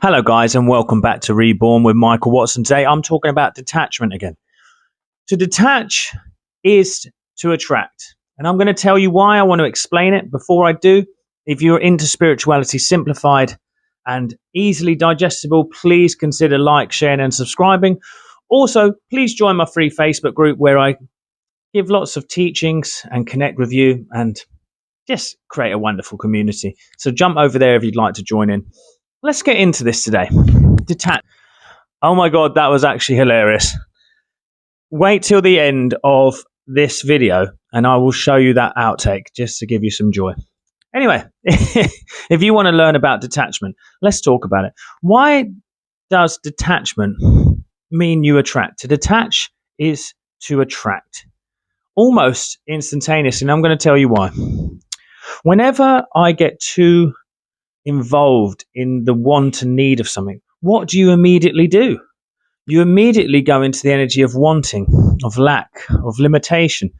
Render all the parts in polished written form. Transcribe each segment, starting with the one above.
Hello, guys, and welcome back to Reborn with Michael Watson. Today, I'm talking about detachment again. To detach is to attract. And I'm going to tell you why. I want to explain it. Before I do, if you're into spirituality simplified and easily digestible, please consider sharing, and subscribing. Also, please join my free Facebook group where I give lots of teachings and connect with you and just create a wonderful community. So jump over there if you'd like to join in. Let's get into this today. Detach. Oh my God, that was actually hilarious. Wait till the end of this video and I will show you that outtake just to give you some joy. Anyway, if you want to learn about detachment, let's talk about it. Why does detachment mean you attract? To detach is to attract. Almost instantaneously, and I'm going to tell you why. Whenever I get too involved in the want and need of something, what do you immediately do? You immediately go into the energy of wanting, of lack, of limitation.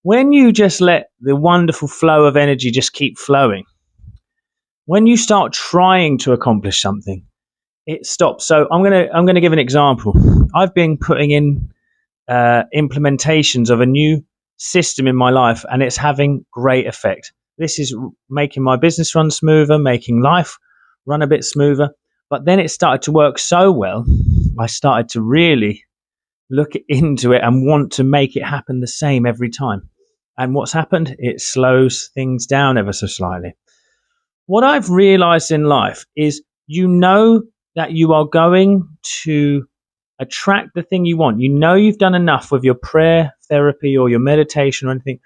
When you just let the wonderful flow of energy just keep flowing, when you start trying to accomplish something, it stops. So I'm gonna give an example. I've been putting in implementations of a new system in my life, and it's having great effect. This is making my business run smoother, making life run a bit smoother. But then it started to work so well, I started to really look into it and want to make it happen the same every time. And what's happened? It slows things down ever so slightly. What I've realized in life is you know that you are going to attract the thing you want. You know you've done enough with your prayer, therapy, or your meditation or anything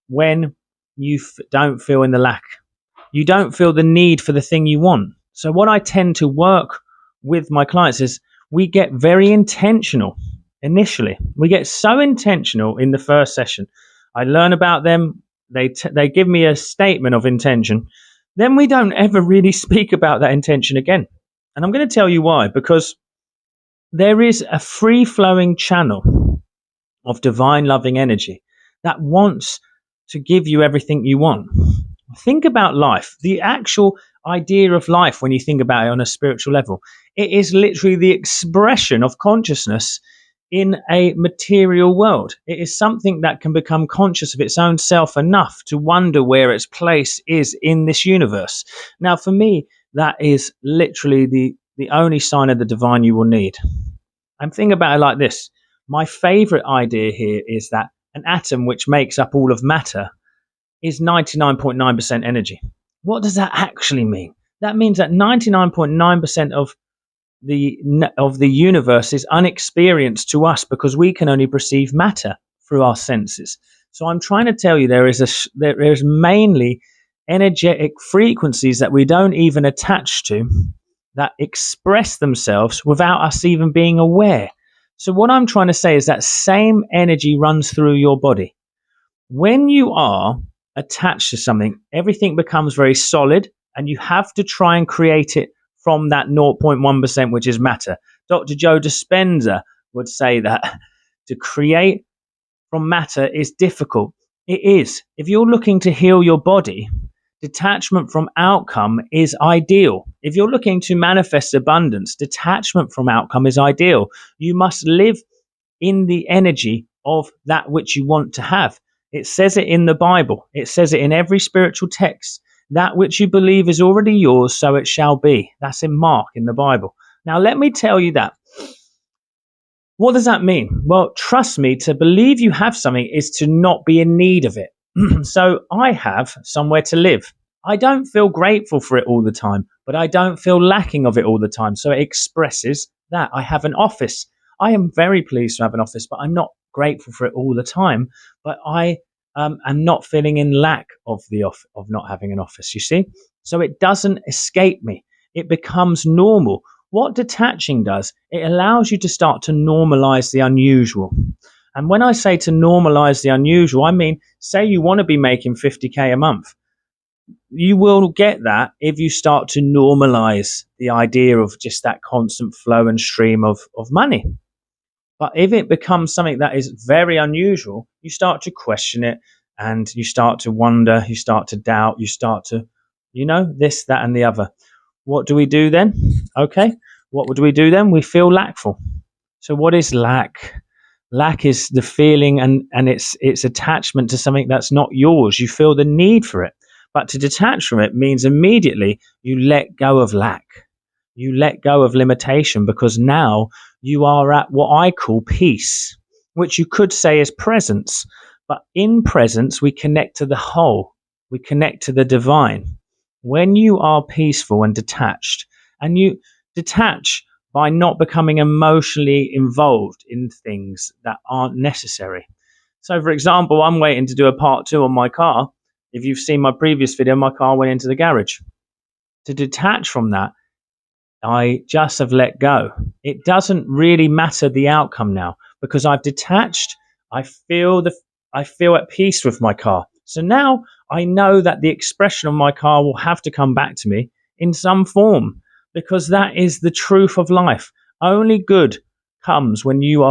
when you don't feel in the lack. You don't feel the need for the thing you want. So what I tend to work with my clients is we get very intentional initially. We get so intentional in the first session. I learn about them. They give me a statement of intention. Then we don't ever really speak about that intention again. And I'm going to tell you why. Because there is a free-flowing channel of divine loving energy that wants to give you everything you want. Think about life. The actual idea of life, when you think about it on a spiritual level, it is literally the expression of consciousness in a material world. It is something that can become conscious of its own self enough to wonder where its place is in this universe. Now, for me, that is literally the only sign of the divine you will need. And think about it like this. My favorite idea here is that an atom, which makes up all of matter, is 99.9% energy. What does that actually mean? That means that 99.9% of the universe is unexperienced to us because we can only perceive matter through our senses. So I'm trying to tell you there is mainly energetic frequencies that we don't even attach to that express themselves without us even being aware. So what I'm trying to say is that same energy runs through your body. When you are attached to something, everything becomes very solid, and you have to try and create it from that 0.1%, which is matter. Dr. Joe Dispenza would say that to create from matter is difficult. It is. If you're looking to heal your body, detachment from outcome is ideal. If you're looking to manifest abundance, detachment from outcome is ideal. You must live in the energy of that which you want to have. It says it in the Bible. It says it in every spiritual text. That which you believe is already yours, so it shall be. That's in Mark in the Bible. Now, let me tell you that. What does that mean? Well, trust me, to believe you have something is to not be in need of it. So I have somewhere to live. I don't feel grateful for it all the time, but I don't feel lacking of it all the time. So it expresses that. I have an office. I am very pleased to have an office, but I'm not grateful for it all the time. But I am not feeling in lack of of not having an office, you see? So it doesn't escape me. It becomes normal. What detaching does, it allows you to start to normalize the unusual. And when I say to normalize the unusual, I mean, say you want to be making 50K a month. You will get that if you start to normalize the idea of just that constant flow and stream of money. But if it becomes something that is very unusual, you start to question it and you start to wonder, you start to doubt, you start to, this, that, and the other. What do we do then? Okay, what would we do then? We feel lackful. So what is lack? Lack is the feeling and it's attachment to something that's not yours. You feel the need for it. But to detach from it means immediately you let go of lack. You let go of limitation because now you are at what I call peace, which you could say is presence. But in presence, we connect to the whole, we connect to the divine. When you are peaceful and detached, and you detach by not becoming emotionally involved in things that aren't necessary. So, for example, I'm waiting to do a part two on my car. If you've seen my previous video, my car went into the garage. To detach from that, I just have let go. It doesn't really matter the outcome now because I've detached. I feel I feel at peace with my car. So now I know that the expression of my car will have to come back to me in some form because that is the truth of life. Only good comes when you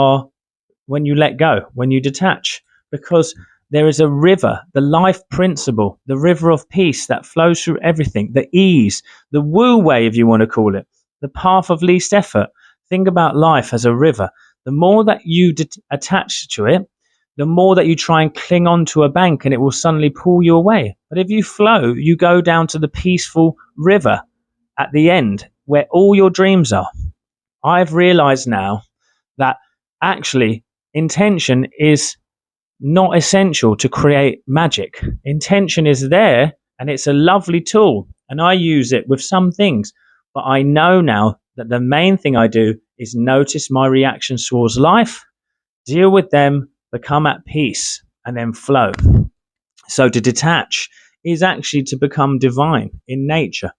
let go, when you detach, because there is a river, the life principle, the river of peace that flows through everything, the ease, the woo way, if you want to call it, the path of least effort. Think about life as a river. The more that you attach to it, the more that you try and cling on to a bank and it will suddenly pull you away. But if you flow, you go down to the peaceful river at the end where all your dreams are. I've realized now that actually intention is not essential to create magic. Intention is there and it's a lovely tool, and I use it with some things. But I know now that the main thing I do is notice my reactions towards life, deal with them, become at peace, and then flow. So to detach is actually to become divine in nature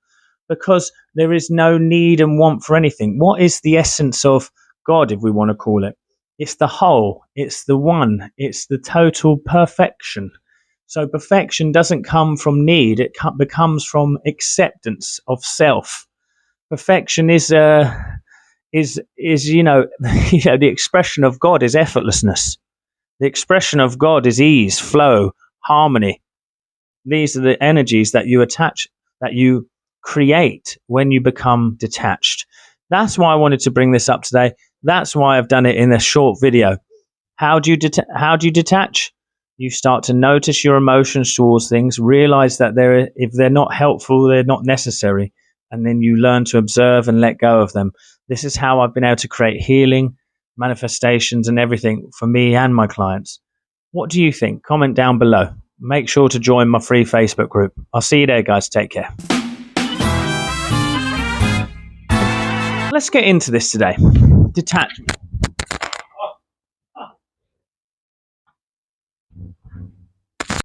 because there is no need and want for anything. What is the essence of God, if we want to call it? It's the whole, it's the one, it's the total perfection. So perfection doesn't come from need, it becomes from acceptance of self. Perfection is the expression of God is effortlessness. The expression of God is ease, flow, harmony. These are the energies that you attach, that you create when you become detached. That's why I wanted to bring this up today. That's why I've done it in a short video. How do you detach? You start to notice your emotions towards things, realize that if they're not helpful, they're not necessary, and then you learn to observe and let go of them. This is how I've been able to create healing, manifestations, and everything for me and my clients. What do you think? Comment down below. Make sure to join my free Facebook group. I'll see you there, guys. Take care. Let's get into this today. Detachment.